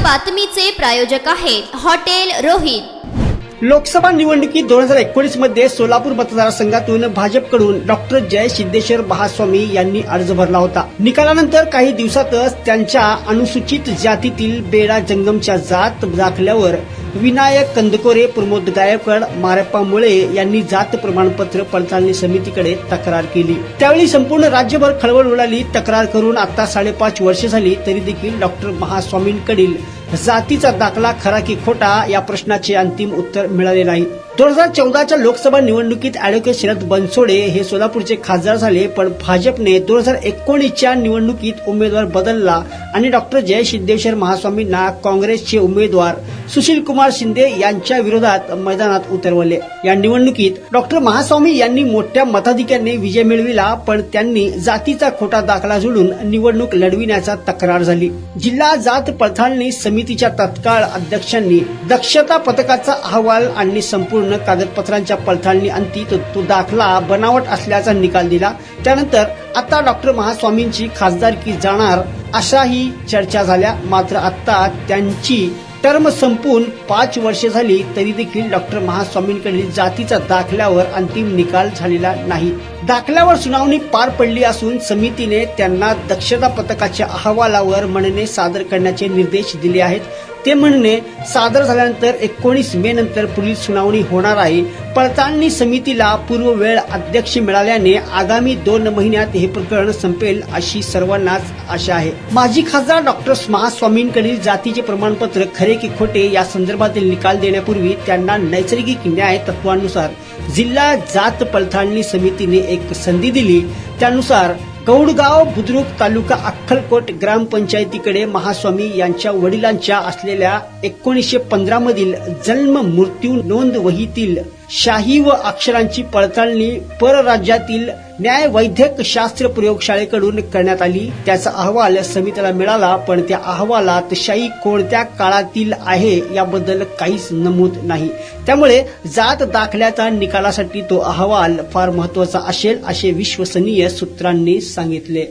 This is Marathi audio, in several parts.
बातमीचे प्रायोजक आहेत हॉटेल रोहित। लोकसभा निवडणुकीत 2019 मध्ये सोलापूर मतदारसंघातून भाजपकडून डॉक्टर जय सिद्धेश्वर महास्वामी यांनी अर्ज भरला होता। निकालानंतर काही दिवसातच त्यांच्या अनुसूचित जातीतील बेडा जंगमच्या जात दाखल्यावर विनायक कंदकोरे, प्रमोद गायकवाड, मारप्पा मुळे यांनी जात प्रमाणपत्र पडताळणी समितीकडे तक्रार केली। त्यावेळी संपूर्ण राज्यभर खळबळ उडाली। तक्रार करून आता 5.5 वर्ष झाली तरी देखील डॉक्टर महास्वामींकडील जातीचा दाखला खरा की खोटा या प्रश्नाचे अंतिम उत्तर मिळाले नाही। 2014च्या लोकसभा निवडणुकीत ॲडव्होकेट शरद बनसोडे हे सोलापूरचे खासदार झाले, पण भाजपने 2019च्या निवडणुकीत उमेदवार बदलला आणि डॉक्टर जय सिद्धेश्वर महास्वामींना काँग्रेसचे उमेदवार सुशील कुमार शिंदे यांच्या विरोधात मैदानात उतरवले। या निवडणुकीत डॉक्टर महास्वामी यांनी मोठ्या मताधिक्याने विजय मिळविला, पण त्यांनी जातीचा खोटा दाखला जोडून निवडणूक लढविण्याचा तक्रार झाली। जिल्हा जात पडताळणी समितीच्या तत्काळ अध्यक्षांनी दक्षता पथकाचा अहवाल आणि संपूर्ण कागदपत्रांच्या पडताळणी अंती तो दाखला बनावट असल्याचा निकाल दिला। त्यानंतर आता डॉक्टर महास्वामींची खासदारकी जाणार अशाही चर्चा झाल्या। मात्र आता त्यांची टर्म संपून 5 वर्षे झाली तरी देखील डॉक्टर महास्वामींकडील जातीचा दाखल्यावर अंतिम निकाल झालेला नाही। दाखल्यावर सुनावणी पार पडली असून समितीने त्यांना दक्षता पथकाच्या अहवालावर म्हणणे सादर करण्याचे निर्देश दिले आहेत। ते म्हणणे सादर झाल्यानंतर 19 मे नंतर पुढील सुनावणी होणार आहे। पडताळणी समितीला पूर्व वेळ अध्यक्ष मिळाल्याने आगामी 2 महिन्यात हे प्रकरण संपेल अशी सर्वांनाच आशा आहे। माजी खासदार डॉक्टर महास्वामींकडील जातीचे प्रमाणपत्र खरे की खोटे या संदर्भातील निकाल देण्यापूर्वी त्यांना नैसर्गिक न्याय तत्वानुसार जिल्हा जात पडताळणी समितीने एक संधी दिली। त्यानुसार कौडगाव बुद्रुक तालुका अक्कलकोट ग्रामपंचायतीकडे महास्वामी यांच्या वडिलांच्या असलेल्या 1915 मधील जन्म मृत्यू नोंद वहीतील शाही व अक्षरांची पडताळणी परराज्यातील न्याय वैद्यक शास्त्र प्रयोगशाळेकडून करण्यात आली। त्याचा अहवाल समितीला मिळाला, पण त्या अहवालात शाही कोणत्या काळातील आहे याबद्दल काहीच नमूद नाही। त्यामुळे जात दाखल्याच्या निकालासाठी तो अहवाल फार महत्वाचा असेल असे विश्वसनीय सूत्रांनी सांगितले।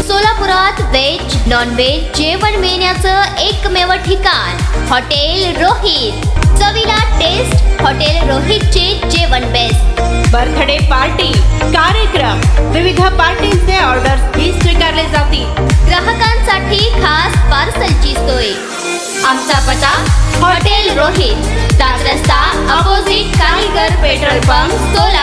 सोलापुरात व्हेज नॉन व्हेज जेवण मिळण्याचं एकमेव ठिकाण हॉटेल रोहित। चवीला टेस्ट हॉटेल रोहितचे जेवण बेस्ट। बर्थडे पार्टी, कार्यक्रम, विविध पार्टींचे ऑर्डर्स ही स्वीकारले जातील। ग्राहकांसाठी खास पार्सलची सोय। आमचा पत्ता हॉटेल रोहित, 7 रस्ता अपोजिट कारीगर पेट्रोल पंप सोलापूर।